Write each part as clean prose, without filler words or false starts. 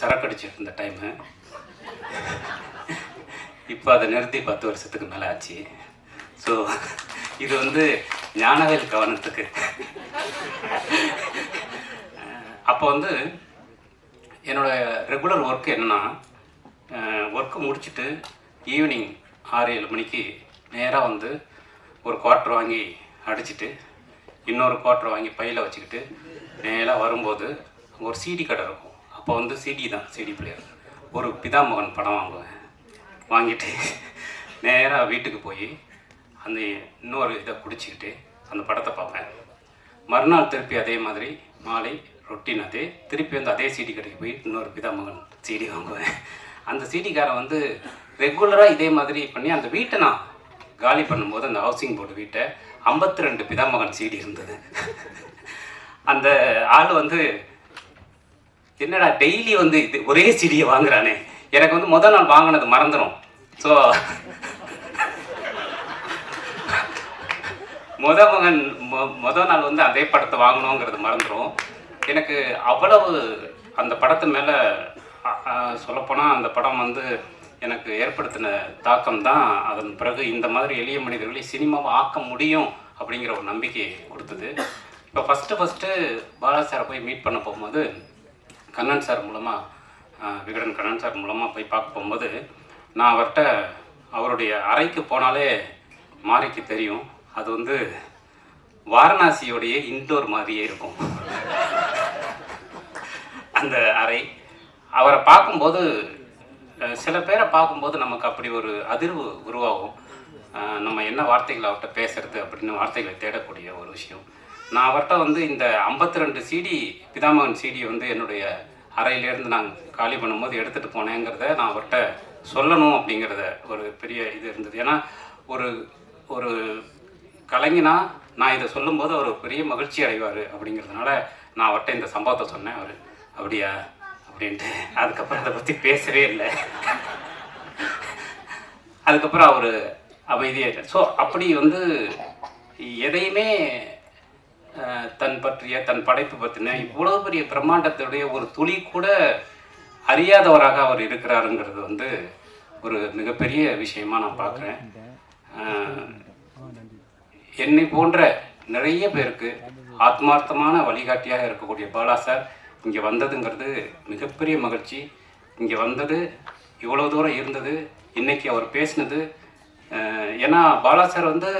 சரக்கு அடிச்சிட்டு இருந்த டைமு. இப்போ அதை நிறுத்தி 10 வருஷத்துக்கு மேலே ஆச்சு. ஸோ இது வந்து ஞானவேல் கவனத்துக்கு. அப்போ வந்து என்னோடய ரெகுலர் ஒர்க்கு என்னென்னா, ஒர்க்கு முடிச்சுட்டு ஈவினிங் 6-7 மணிக்கு நேராக வந்து ஒரு குவார்ட்ரு வாங்கி அடிச்சுட்டு இன்னொரு குவார்ட்ரு வாங்கி பையில் வச்சுக்கிட்டு நேராக வரும்போது ஒரு சிடி கடை இருக்கும். அப்போ வந்து சிடி பிளேயர் ஒரு பிதாமகன் படம் வாங்குவேன். வாங்கிட்டு நேராக வீட்டுக்கு போய் அந்த இன்னொரு இதை குடிச்சிக்கிட்டு அந்த படத்தை பார்ப்பேன். மறுநாள் திருப்பி அதே மாதிரி மாலை ரொட்டீன் அதே திருப்பி வந்து அதே சிடி கடைக்கு போய் இன்னொரு பிதாமகன் சிடி வாங்குவேன். அந்த சிடிக்காரன் வந்து ரெகுலராக இதே மாதிரி பண்ணி அந்த வீட்டை நான் காலி பண்ணும்போது அந்த ஹவுசிங் போர்டு வீட்டை 52 பிதாமகன் சிடி இருந்தது. அந்த ஆள் வந்து என்னடா டெய்லி வந்து இது ஒரே சிடியை வாங்குறானே, எனக்கு வந்து முதல் நாள் வாங்கினது மறந்துடும். ஸோ முதல் நாள் வந்து அதே படத்தை வாங்கணுங்கிறது மறந்துடும். எனக்கு அவ்வளவு அந்த படத்து மேலே சொல்லப்போனால் அந்த படம் வந்து எனக்கு ஏற்படுத்தின தாக்கம் தான் அதன் பிறகு இந்த மாதிரி எளிய மனிதர்களை சினிமாவை ஆக்க முடியும் அப்படிங்கிற ஒரு நம்பிக்கை கொடுத்தது. இப்போ ஃபஸ்ட்டு பாலா சாரை போய் மீட் பண்ண போகும்போது கண்ணன் சார் மூலமாக விகடன் கண்ணன் சார் மூலமாக போய் பார்க்க போகும்போது நான் அவர்கிட்ட அவருடைய அறைக்கு போனாலே மாரிக்கு தெரியும், அது வந்து வாரணாசியோடைய இன்டோர் மாதிரியே இருக்கும் அந்த அறை. அவரை பார்க்கும்போது சில பேரை பார்க்கும்போது நமக்கு அப்படி ஒரு அதிர்வு உருவாகும். நம்ம என்ன வார்த்தைகளை அவர்கிட்ட பேசுறது அப்படின்னு வார்த்தைகளை தேடக்கூடிய ஒரு விஷயம். நான் அவர்கிட்ட வந்து இந்த 52 சிடி பிதாமகன் சிடி வந்து என்னுடைய அறையிலேருந்து நான் காலி பண்ணும்போது எடுத்துகிட்டு போனேங்கிறத நான் அவர்கிட்ட சொல்லணும் அப்படிங்கிறத ஒரு பெரிய இது இருந்தது. ஏன்னா ஒரு கலைஞனா நான் இதை சொல்லும்போது அவர் பெரிய மகிழ்ச்சி அடைவார் அப்படிங்கிறதுனால நான் அவர்கிட்ட இந்த சம்பவத்தை சொன்னேன். அவர் அப்படியா அப்படின்ட்டு அதுக்கப்புறம் அதை பற்றி பேசவே இல்லை. அதுக்கப்புறம் அவர் அமைதியாக. ஸோ அப்படி வந்து எதையுமே தன் படைப்பு பற்றின இவ்வளோ பெரிய பிரம்மாண்டத்துடைய ஒரு துளி கூட அறியாதவராக அவர் இருக்கிறாருங்கிறது வந்து ஒரு மிகப்பெரிய விஷயமா நான் பார்க்குறேன். என்னை போன்ற நிறைய பேருக்கு ஆத்மார்த்தமான வழிகாட்டியாக இருக்கக்கூடிய பாலா சார் இங்கே வந்ததுங்கிறது மிகப்பெரிய மகிழ்ச்சி. இங்கே வந்தது இவ்வளோ தூரம் இருந்தது, இன்றைக்கி அவர் பேசினது. ஏன்னா பாலா சார் வந்து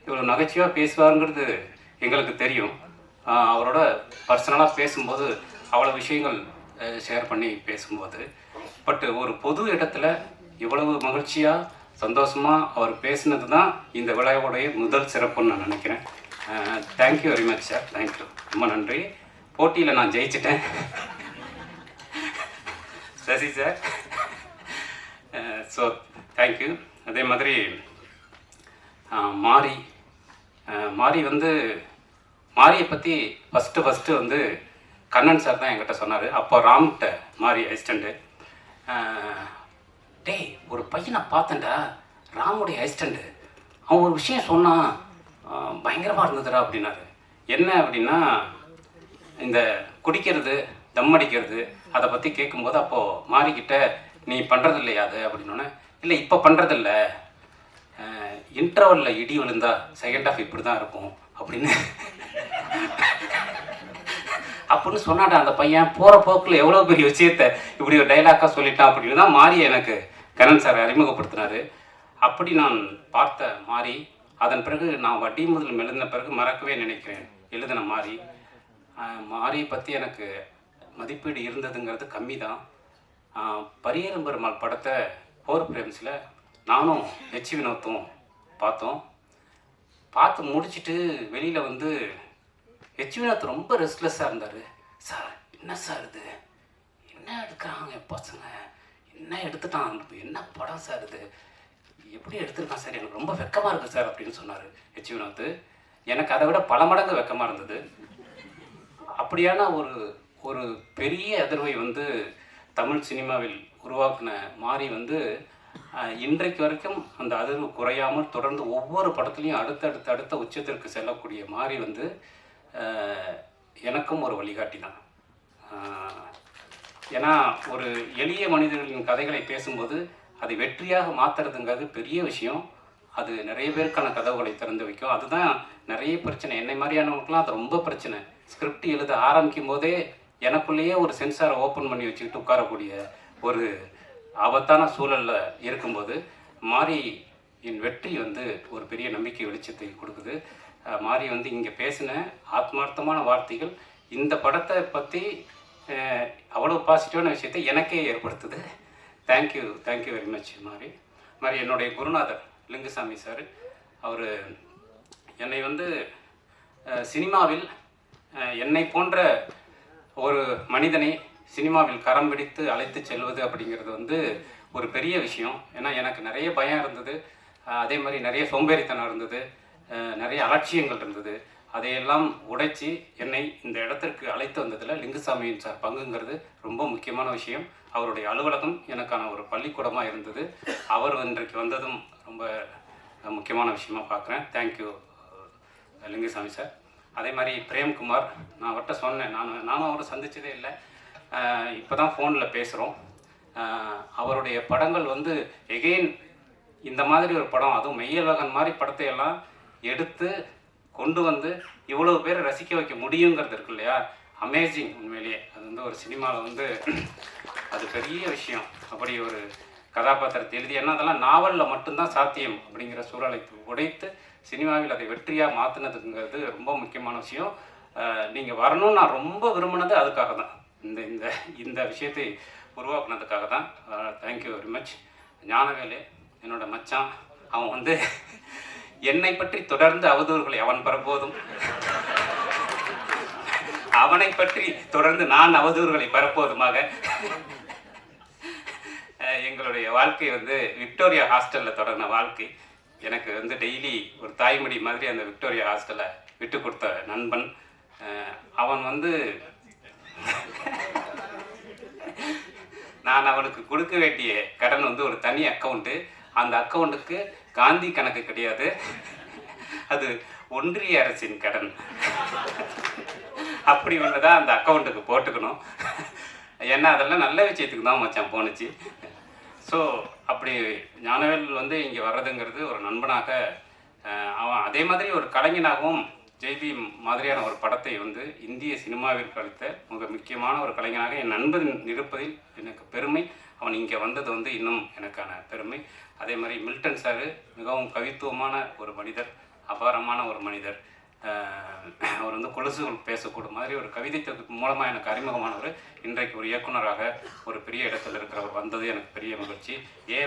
இவ்வளோ நகைச்சுவாக பேசுவாருங்கிறது எங்களுக்கு தெரியும். அவரோட பர்சனலாக பேசும்போது அவ்வளோ விஷயங்கள் ஷேர் பண்ணி பேசும்போது, பட் ஒரு பொது இடத்துல இவ்வளவு மகிழ்ச்சியாக சந்தோஷமாக அவர் பேசினது தான் இந்த விழாவுடைய முதல் சிறப்புன்னு நான் நினைக்கிறேன். Thank you very much sir, thank you, ரொம்ப நன்றி. போட்டியில் நான் ஜெயிச்சிட்டேன் சசி சார். So thank you. அதே மாதிரி மாரியை பற்றி ஃபஸ்ட்டு வந்து கண்ணன் சார் தான் என்கிட்ட சொன்னார். அப்போ ராம்கிட்ட மாரி அசிஸ்டண்ட்டு, டேய் ஒரு பையனை பார்த்தேன்டா ராமுடைய அசிஸ்டண்ட்டு, அவன் ஒரு விஷயம் சொன்னான் பயங்கரமாக இருந்ததுடா அப்படின்னாரு. என்ன அப்படின்னா இந்த குடிக்கிறது தம் அடிக்கிறது அதை பற்றி கேட்கும்போது அப்போது மாரிக்கிட்ட நீ பண்ணுறது இல்லையா அது அப்படின்னோடனே, இல்லை இப்போ பண்ணுறதில்ல, இன்டர்வலில் இடி விழுந்தா செகண்ட் ஹாஃப் இப்படி தான் இருக்கும் அப்படின்னு சொன்னாடா அந்த பையன். போகிற போக்கில் எவ்வளோ பெரிய விஷயத்தை இப்படி ஒரு டைலாக்காக சொல்லிட்டான் அப்படின்னு தான் மாரி எனக்கு கரண் சார் அறிமுகப்படுத்தினார். அப்படி நான் பார்த்த மாரி, அதன் பிறகு நான் வட்டி முதல் எழுதின பிறகு மறக்கவே நினைக்கிறேன் எழுதின மாரியை பற்றி எனக்கு மதிப்பீடு இருந்ததுங்கிறது கம்மி தான். பரியரும் பெருமாள் படத்தை 4 ஃப்ரேம்ஸில் நானும் ஹெச் வினோத்தும் பார்த்து முடிச்சுட்டு வெளியில் வந்து ஹெச் வினோத் ரொம்ப ரெஸ்ட்லெஸ்ஸாக இருந்தார். சார் என்ன சார் இது, என்ன எடுக்கிறாங்க பசங்க, என்ன எடுத்துட்டான், என்ன படம் சார் இது, எப்படி எடுத்துருக்கான் சார், எனக்கு ரொம்ப வெக்கமாக இருக்குது சார் அப்படின்னு சொன்னார் ஹெச் வினோத். எனக்கு அதை விட பல மடங்கு வெக்கமாக இருந்தது. அப்படியான ஒரு பெரிய அதிர்வை வந்து தமிழ் சினிமாவில் உருவாக்கின மாரி வந்து இன்றைக்கு வரைக்கும் அந்த அதிர்வு குறையாமல் தொடர்ந்து ஒவ்வொரு படத்துலையும் அடுத்த உச்சத்திற்கு செல்லக்கூடிய மாரி வந்து எனக்கும் ஒரு வழிகாட்டி தான். ஏன்னா ஒரு எளிய மனிதர்களின் கதைகளை பேசும்போது அதை வெற்றியாக மாற்றுறதுங்கிறது பெரிய விஷயம். அது நிறைய பேருக்கான கதவுகளை திறந்து வைக்கும். அதுதான் நிறைய பிரச்சனை. என்னை மாதிரியானவங்களுக்குலாம் அது ரொம்ப பிரச்சனை. ஸ்கிரிப்ட் எழுத ஆரம்பிக்கும் போதே எனக்குள்ளேயே ஒரு சென்சாரை ஓப்பன் பண்ணி வச்சுக்கிட்டு உட்காரக்கூடிய ஒரு ஆபத்தான சூழலில் இருக்கும்போது மாரி என் வெற்றி வந்து ஒரு பெரிய நம்பிக்கை வெளிச்சத்தை கொடுக்குது. மாரி வந்து இங்கே பேசின ஆத்மார்த்தமான வார்த்தைகள் இந்த படத்தை பற்றி அவ்வளோ பாசிட்டிவான விஷயத்தை எனக்கே ஏற்படுத்துது. Thank you very much. மாதிரி என்னுடைய குருநாதர் லிங்குசாமி சார், அவர் என்னை வந்து சினிமாவில் என்னை போன்ற ஒரு மனிதனை சினிமாவில் கரம் பிடித்து அழைத்து செல்வது அப்படிங்கிறது வந்து ஒரு பெரிய விஷயம். ஏன்னா எனக்கு நிறைய பயம் இருந்தது, அதே மாதிரி நிறைய சோம்பேறித்தனம் இருந்தது, நிறைய அலட்சியங்கள் இருந்தது. அதையெல்லாம் உடைச்சி என்னை இந்த இடத்திற்கு அழைத்து வந்ததில் லிங்குசாமியின் சார் பங்குங்கிறது ரொம்ப முக்கியமான விஷயம். அவருடைய அலுவலகம் எனக்கான ஒரு பள்ளிக்கூடமாக இருந்தது. அவர் இன்றைக்கு வந்ததும் ரொம்ப முக்கியமான விஷயமாக பார்க்குறேன். Thank you Lingusamy sir. அதே மாதிரி பிரேம்குமார், நான் அவர்கிட்ட சொன்னேன், நானும் அவரை சந்தித்ததே இல்லை, இப்போ தான் ஃபோனில் பேசுகிறோம். அவருடைய படங்கள் வந்து எகெயின் இந்த மாதிரி ஒரு படம், அதுவும் மெய்யழகன் மாதிரி படத்தையெல்லாம் எடுத்து கொண்டு வந்து இவ்வளோ பேர் ரசிக்க வைக்க முடியுங்கிறது இருக்கு இல்லையா, அமேசிங். உண்மையிலேயே அது வந்து ஒரு சினிமாவில் வந்து அது பெரிய விஷயம். அப்படி ஒரு கதாபாத்திரத்தை எழுதி, ஏன்னா அதெல்லாம் நாவலில் மட்டும்தான் சாத்தியம் அப்படிங்கிற சூழலை உடைத்து சினிமாவில் அதை வெற்றியாக மாற்றினதுங்கிறது ரொம்ப முக்கியமான விஷயம். நீங்கள் வரணும்னு நான் ரொம்ப விரும்பினது அதுக்காக தான், இந்த இந்த இந்த விஷயத்தை உருவாக்குனதுக்காக தான். Thank you very much. ஞானவேலு என்னோட மச்சான், அவன் வந்து என்னை பற்றி தொடர்ந்து அவதூறுகளை அவன் பரப்போதும், அவனை பற்றி தொடர்ந்து நான் அவதூறுகளை பரப்போதுமாக எங்களுடைய வாழ்க்கை வந்து விக்டோரியா ஹாஸ்டலில் தொடங்கின வாழ்க்கை. எனக்கு வந்து டெய்லி ஒரு தாய்மொழி மாதிரி அந்த விக்டோரியா ஹாஸ்டலை விட்டு கொடுத்த நண்பன் அவன். வந்து நான் அவனுக்கு கொடுக்க வேண்டிய கடன் வந்து ஒரு தனி அக்கௌண்ட்டு, அந்த அக்கௌண்ட்டுக்கு காந்தி கணக்கு கிடையாது, அது ஒன்றிய அரசின் கடன். அப்படி ஒன்று தான் அந்த அக்கௌண்ட்டுக்கு போட்டுக்கணும். ஏன்னா அதெல்லாம் நல்ல விஷயத்துக்கு தான் மச்சான் போணுச்சு. ஸோ அப்படி ஞானவேல் வந்து இங்கே வர்றதுங்கிறது ஒரு நண்பனாக, அவன் அதே மாதிரி ஒரு கலைஞனாகவும் ஜெய்பி மாதிரியான ஒரு படத்தை வந்து இந்திய சினிமாவிற்கு அளித்த மிக முக்கியமான ஒரு கலைஞனாக என் நண்பன் இருப்பதில் எனக்கு பெருமை. அவன் இங்கே வந்தது வந்து இன்னும் எனக்கான பெருமை. அதே மாதிரி மில்டன் சார் மிகவும் கவித்துவமான ஒரு மனிதர், அபாரமான ஒரு மனிதர். அவர் வந்து கொலுசுகள் பேசக்கூடும் மாதிரி ஒரு கவிதைக்கு மூலமாக எனக்கு அறிமுகமானவர். இன்றைக்கு ஒரு இயக்குனராக ஒரு பெரிய இடத்துல இருக்கிறவர் வந்தது எனக்கு பெரிய மகிழ்ச்சி.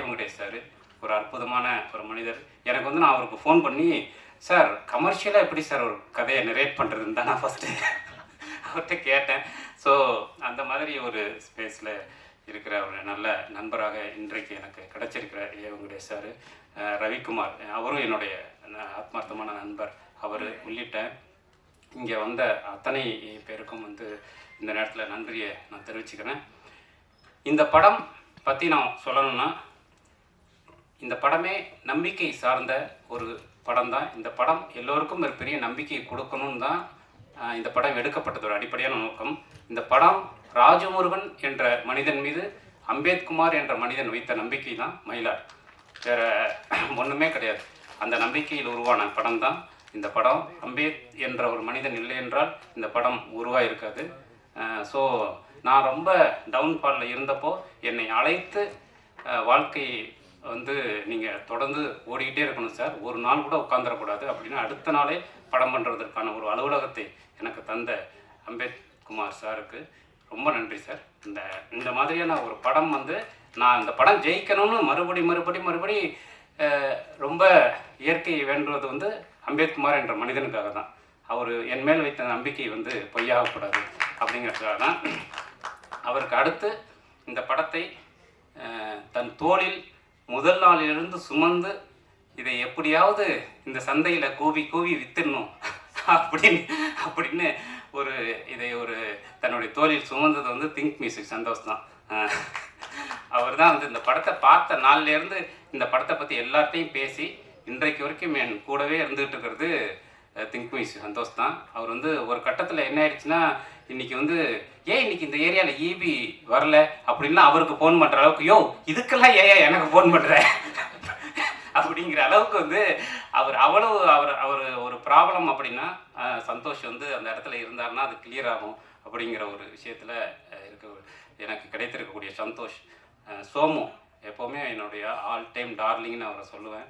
வெங்கடேஷ் சார் ஒரு அற்புதமான ஒரு மனிதர். எனக்கு வந்து நான் அவருக்கு ஃபோன் பண்ணி, சார் கமர்ஷியலாக எப்படி சார் ஒரு கதையை நரேட் பண்ணுறதுன்னு தான் நான் ஃபஸ்ட்டு அவர்கிட்ட கேட்டேன். ஸோ அந்த மாதிரி ஒரு ஸ்பேஸில் இருக்கிற ஒரு நல்ல நண்பராக இன்றைக்கு எனக்கு கிடச்சிருக்கிற வெங்கடேஷ் சார். ரவிக்குமார், அவரும் என்னுடைய ஆத்மார்த்தமான நண்பர். அவர் உள்ளிட்ட இங்கே வந்த அத்தனை பேருக்கும் வந்து இந்த நேரத்தில் நன்றியை நான் தெரிவிச்சுக்கிறேன். இந்த படம் பற்றி நான் சொல்லணும்னா, இந்த படமே நம்பிக்கை சார்ந்த ஒரு படம் தான். இந்த படம் எல்லோருக்கும் ஒரு பெரிய நம்பிக்கை கொடுக்கணும்னு தான் இந்த படம் எடுக்கப்பட்டது ஒரு அடிப்படையான நோக்கம். இந்த படம் ராஜமுருகன் என்ற மனிதன் மீது அம்பேத்குமார் என்ற மனிதன் வைத்த நம்பிக்கை தான் மயிலார், வேறு ஒன்றுமே கிடையாது. அந்த நம்பிக்கையில் உருவான படம் தான் இந்த படம். அம்பேத் என்ற ஒரு மனிதன் இல்லை என்றால் இந்த படம் உருவாயிருக்காது. ஸோ நான் ரொம்ப டவுன்ஃபாலில் இருந்தப்போ என்னை அழைத்து வாழ்க்கை வந்து நீங்கள் தொடர்ந்து ஓடிக்கிட்டே இருக்கணும் சார், ஒரு நாள் கூட உட்காந்துடக்கூடாது அப்படின்னு அடுத்த நாளே படம் பண்ணுறதுக்கான ஒரு அலுவலகத்தை எனக்கு தந்த அம்பேத்குமார் சாருக்கு ரொம்ப நன்றி சார். இந்த மாதிரியான ஒரு படம் வந்து நான் இந்த படம் ஜெயிக்கணும்னு மறுபடி ரொம்ப இயற்கையை வேண்டுவது வந்து அம்பேத்குமார் என்ற மனிதனுக்காக தான். அவர் என் மேல் வைத்த நம்பிக்கை வந்து பொய்யாகக்கூடாது அப்படிங்கிறதுக்காக தான். அவருக்கு அடுத்து இந்த படத்தை தன் தோளில் முதல் நாளிலிருந்து சுமந்து இதை எப்படியாவது இந்த சந்தையில் கூவி வித்துடணும் அப்படின்னு இதை ஒரு தன்னுடைய தோளில் சுமந்தது வந்து திங்க் மியூசிக் சந்தோஷ் தான். அவர் தான் வந்து இந்த படத்தை பார்த்த நாள்லேருந்து இந்த படத்தை பற்றி எல்லாத்தையும் பேசி இன்றைக்கு வரைக்கும் என் கூடவே இருந்துகிட்டு இருக்கிறது திங்க் மியூசிக் சந்தோஷ் தான். அவர் வந்து ஒரு கட்டத்தில் என்ன ஆயிடுச்சுன்னா, இன்னைக்கு வந்து ஏன் இன்னைக்கு இந்த ஏரியாவில் ஈபி வரல அப்படின்லாம் அவருக்கு ஃபோன் பண்ணுற அளவுக்கு, யோ இதுக்கெல்லாம் ஏன் எனக்கு ஃபோன் பண்ணுற அப்படிங்கிற அளவுக்கு வந்து அவர் அவ்வளவு அவர் ஒரு ப்ராப்ளம் அப்படின்னா சந்தோஷ் வந்து அந்த இடத்துல இருந்தாருன்னா அது கிளியர் ஆகும் அப்படிங்கிற ஒரு விஷயத்தில் எனக்கு கிடைத்திருக்கக்கூடிய சந்தோஷ். சோமு எப்போவுமே என்னுடைய ஆல் டைம் டார்லிங்னு அவரை சொல்லுவேன்.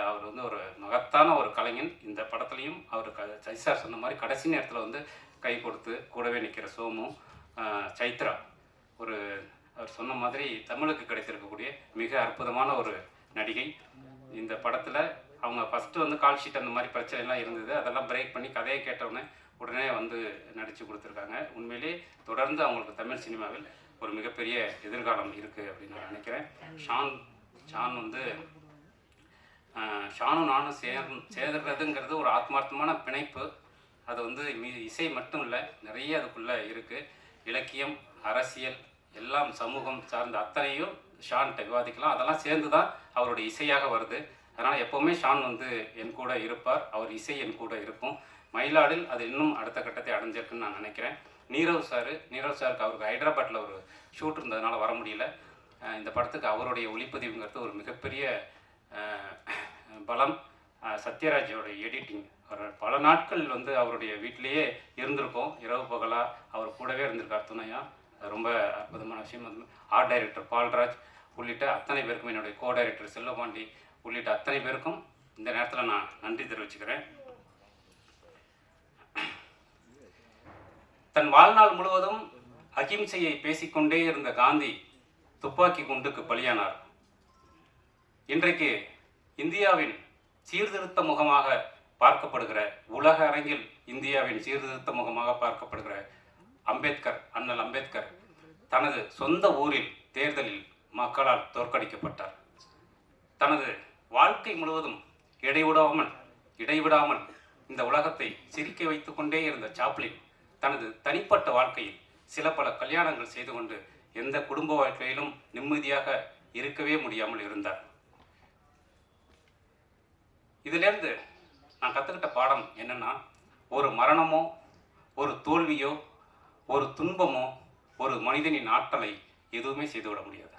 அவர் வந்து ஒரு மகத்தான ஒரு கலைஞன். இந்த படத்துலையும் அவர் சைசார் சொன்ன மாதிரி கடைசி நேரத்தில் வந்து கை கொடுத்து கூடவே நிற்கிற சோமு. சைத்ரா அவர் சொன்ன மாதிரி தமிழுக்கு கிடைத்திருக்கக்கூடிய மிக அற்புதமான ஒரு நடிகை. இந்த படத்தில் அவங்க ஃபஸ்ட்டு வந்து கால் ஷீட் அந்த மாதிரி பிரச்சனைலாம் இருந்தது, அதெல்லாம் பிரேக் பண்ணி கதையை கேட்டவுடனே உடனே வந்து நடித்து கொடுத்துருக்காங்க. உண்மையிலே தொடர்ந்து அவங்களுக்கு தமிழ் சினிமாவில் ஒரு மிகப்பெரிய எதிர்காலம் இருக்குது அப்படின்னு நான் நினைக்கிறேன். ஷான் வந்து ஷானும் நானும் சேர்றதுங்கிறது ஒரு ஆத்மார்த்தமான பிணைப்பு. அது வந்து இசை மட்டும் இல்லை, நிறைய அதுக்குள்ளே இருக்குது. இலக்கியம், அரசியல், எல்லாம் சமூகம் சார்ந்த அத்தனையும் ஷான்கிட்ட விவாதிக்கலாம். அதெல்லாம் சேர்ந்து தான் அவருடைய இசையாக வருது. அதனால் எப்போவுமே ஷான் வந்து என் கூட இருப்பார், அவர் இசை என் கூட இருக்கும். மயிலாடில் அது இன்னும் அடுத்த கட்டத்தை அடைஞ்சிருக்குன்னு நான் நினைக்கிறேன். நீரவ் சாருக்கு அவருக்கு ஹைதராபாத்தில் ஒரு ஷூட் இருந்ததுனால வர முடியல. இந்த படத்துக்கு அவருடைய ஒளிப்பதிவுங்கிறது ஒரு மிகப்பெரிய பலம். சத்யராஜோட எடிட்டிங், அவர் பல நாட்கள் வந்து அவருடைய வீட்டிலேயே இருந்திருக்கோம், இரவு பகலாக அவர் கூடவே இருந்திருக்கார் துணையாக. ரொம்ப அற்புதமான விஷயம். ஆர்ட் டைரக்டர் பால்ராஜ் உள்ளிட்ட அத்தனை பேருக்கும், என்னுடைய கோ டைரக்டர் செல்வபாண்டி உள்ளிட்ட அத்தனை பேருக்கும் இந்த நேரத்தில் நான் நன்றி தெரிவிச்சுக்கிறேன். தன் வாழ்நாள் முழுவதும் அகிம்சையை பேசிக்கொண்டே இருந்த காந்தி துப்பாக்கி குண்டுக்கு பலியானார். இன்றைக்கு இந்தியாவின் சீர்திருத்த முகமாக பார்க்கப்படுகிற, உலக அரங்கில் இந்தியாவின் சீர்திருத்த முகமாக பார்க்கப்படுகிற அண்ணல் அம்பேத்கர் தனது சொந்த ஊரில் தேர்தலில் மக்களால் தோற்கடிக்கப்பட்டார். தனது வாழ்க்கை முழுவதும் இடைவிடாமல் இந்த உலகத்தை சிரிக்க வைத்துக் கொண்டே இருந்த சாப்ளின் தனது தனிப்பட்ட வாழ்க்கையில் சில பல கல்யாணங்கள் செய்து கொண்டு எந்த குடும்ப வாழ்க்கையிலும் நிம்மதியாக இருக்கவே முடியாமல் இருந்தார். இதிலிருந்து நான் கற்றுக்கிட்ட பாடம் என்னன்னா, ஒரு மரணமோ, ஒரு தோல்வியோ, ஒரு துன்பமோ ஒரு மனிதனின் ஆற்றலை எதுவுமே செய்துவிட முடியாது.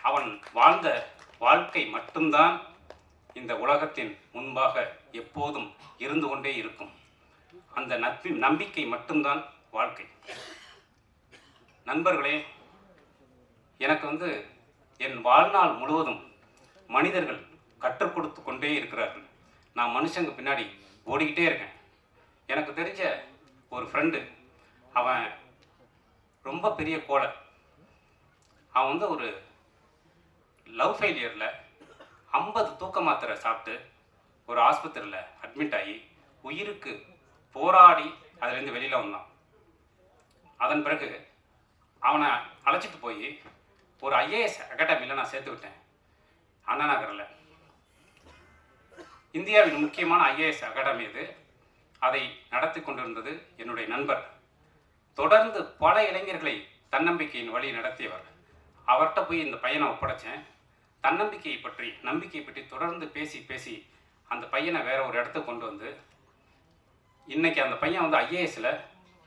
அவன் வாழ்ந்த வாழ்க்கை மட்டும்தான் இந்த உலகத்தின் முன்பாக எப்போதும் இருந்து கொண்டே இருக்கும். அந்த நம்பிக்கை மட்டும்தான் வாழ்க்கை. நண்பர்களே, எனக்கு வந்து என் வாழ்நாள் முழுவதும் மனிதர்கள் கற்றுக் கொடுத்து கொண்டே இருக்கிறார்கள். நான் மனுஷங்க பின்னாடி ஓடிக்கிட்டே இருக்கேன். எனக்கு தெரிஞ்ச ஒரு ஃப்ரெண்டு, அவன் ரொம்ப பெரிய கோளர். அவன் வந்து ஒரு லவ் ஃபெயிலியரில் 50 தூக்க மாத்திரை சாப்பிட்டு ஒரு ஆஸ்பத்திரியில் அட்மிட் ஆகி உயிருக்கு போராடி அதுலேருந்து வெளியில் வந்தான். அதன் பிறகு அவனை அழைச்சிட்டு போய் ஒரு ஐஏஎஸ் அகாடமியில் நான் சேர்த்து விட்டேன், அண்ணா நகரில். இந்தியாவின் முக்கியமான ஐஏஎஸ் அகாடமி இது. அதை நடத்தி கொண்டிருந்தது என்னுடைய நண்பர். தொடர்ந்து பல இளைஞர்களை தன்னம்பிக்கையின் வழி நடத்தியவர். அவர்கிட்ட போய் இந்த பையனை ஒப்படைச்சேன். நம்பிக்கையை பற்றி தொடர்ந்து பேசி அந்த பையனை வேற ஒரு இடத்துக்கு கொண்டு வந்து இன்னைக்கு அந்த பையன் வந்து ஐஏஎஸ்ல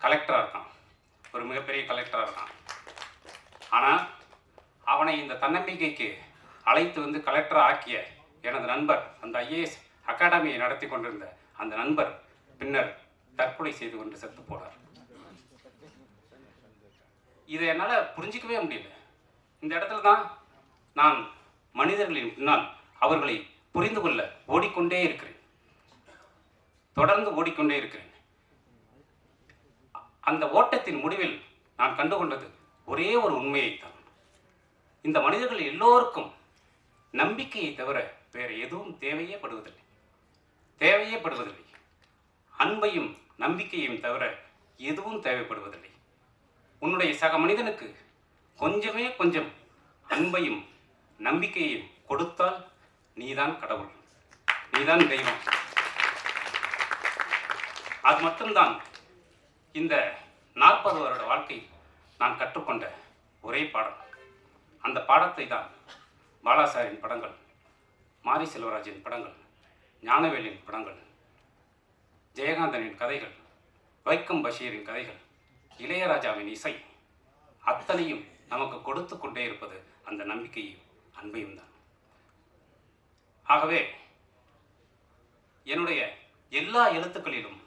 கலெக்டராக இருக்கான், ஒரு மிகப்பெரிய கலெக்டராக இருக்கான். ஆனால் அவனை இந்த தன்னம்பிக்கைக்கு அழைத்து வந்து கலெக்டராக ஆக்கிய எனது நண்பர், அந்த ஐஏஎஸ் அகாடமியை நடத்தி கொண்டிருந்த அந்த நண்பர் பின்னர் தற்கொலை செய்து கொண்டு செத்து போனார். இதை என்னால் புரிஞ்சிக்கவே முடியல. இந்த இடத்துல தான் நான் மனிதர்களின் பின்னால் அவர்களை புரிந்து கொள்ள ஓடிக்கொண்டே இருக்கிறேன், தொடர்ந்து ஓடிக்கொண்டே இருக்கிறேன். அந்த ஓட்டத்தின் முடிவில் நான் கண்டுகொண்டது ஒரே ஒரு உண்மையைத்தான். இந்த மனிதர்கள் எல்லோருக்கும் நம்பிக்கையை தவிர வேறு எதுவும் தேவையே படுவதில்லை. அன்பையும் நம்பிக்கையையும் தவிர எதுவும் தேவைப்படுவதில்லை. உன்னுடைய சக மனிதனுக்கு கொஞ்சம் அன்பையும் நம்பிக்கையையும் கொடுத்தால் நீதான் கடவுள், நீதான் தெய்வம். அது மட்டும்தான் இந்த 40 வருட வாழ்க்கை நான் கற்றுக்கொண்ட ஒரே பாடம். அந்த பாடத்தை தான் பாலாசாரின் படங்கள், மாரி செல்வராஜின் படங்கள், ஞானவேலின் படங்கள், ஜெயகாந்தனின் கதைகள், வைக்கம் பஷீரின் கதைகள், இளையராஜாவின் இசை, அத்தனையும் நமக்கு கொடுத்து கொண்டே இருப்பது அந்த நம்பிக்கையும் அன்பையும் தான். ஆகவே என்னுடைய எல்லா எழுத்துக்களிலும்,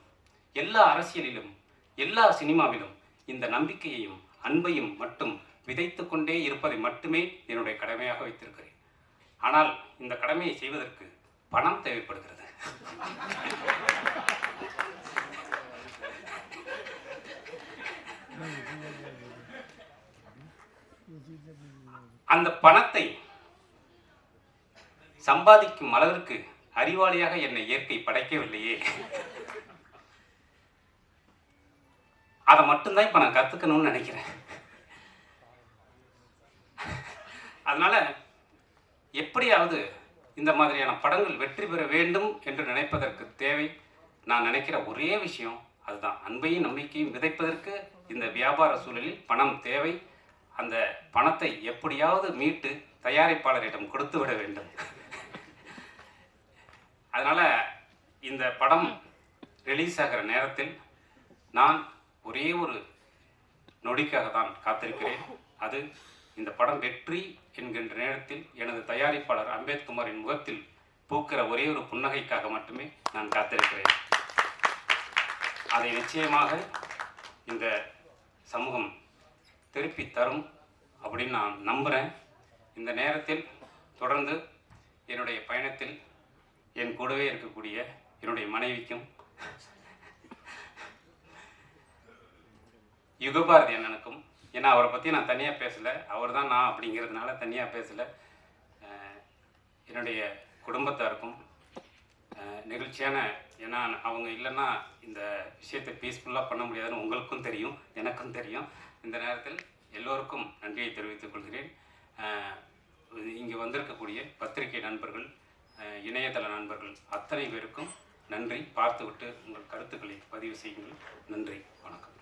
எல்லா அரசியலிலும், எல்லா சினிமாவிலும் இந்த நம்பிக்கையையும் அன்பையும் மட்டும் விதைத்து கொண்டே இருப்பதை மட்டுமே என்னுடைய கடமையாக வைத்திருக்கிறேன். ஆனால் இந்த கடமையை செய்வதற்கு பணம் தேவைப்படுகிறது. அந்த பணத்தை சம்பாதிக்கும் அளவிற்கு அறிவாளியாக என்னை இயற்கை படைக்கவில்லையே. அதை மட்டும்தான் இப்ப நான் கத்துக்கணும்னு நினைக்கிறேன். அதனால எப்படியாவது இந்த மாதிரியான படங்கள் வெற்றி பெற வேண்டும் என்று நினைப்பதற்கு தேவை, நான் நினைக்கிற ஒரே விஷயம் அதுதான். அன்பையும் நம்பிக்கையும் விதைப்பதற்கு இந்த வியாபார சூழலில் பணம் தேவை. அந்த பணத்தை எப்படியாவது மீட்டு தயாரிப்பாளரிடம் கொடுத்து விட வேண்டும். அதனால் இந்த படம் ரிலீஸ் ஆகிற நேரத்தில் நான் ஒரே ஒரு நொடிக்காக தான் காத்திருக்கிறேன். அது இந்த படம் வெற்றி என்கின்ற நேரத்தில் எனது தயாரிப்பாளர் அம்பேத்குமாரின் முகத்தில் பூக்கிற ஒரே ஒரு புன்னகைக்காக மட்டுமே நான் காத்திருக்கிறேன். அதை நிச்சயமாக இந்த சமூகம் திருப்பி தரும் அப்படின்னு நான் நம்புகிறேன். இந்த நேரத்தில் தொடர்ந்து என்னுடைய பயணத்தில் என் கூடவே இருக்கக்கூடிய என்னுடைய மனைவிக்கும், யுகபாரதி அண்ணனுக்கும், ஏன்னா அவரை பற்றி நான் தனியாக பேசலை, அவர் தான் நான் அப்படிங்கிறதுனால தனியாக பேசலை, என்னுடைய குடும்பத்தாருக்கும் நெகிழ்ச்சியான, ஏன்னா அவங்க இல்லைன்னா இந்த விஷயத்தை பீஸ்ஃபுல்லாக பண்ண முடியாதுன்னு உங்களுக்கும் தெரியும், எனக்கும் தெரியும். இந்த நேரத்தில் எல்லோருக்கும் நன்றியை தெரிவித்துக் கொள்கிறேன். இங்கே வந்திருக்கக்கூடிய பத்திரிகை நண்பர்கள், இணையதள நண்பர்கள் அத்தனை பேருக்கும் நன்றி. பார்த்துவிட்டு உங்கள் கருத்துக்களை பதிவு செய்யுங்கள். நன்றி, வணக்கம்.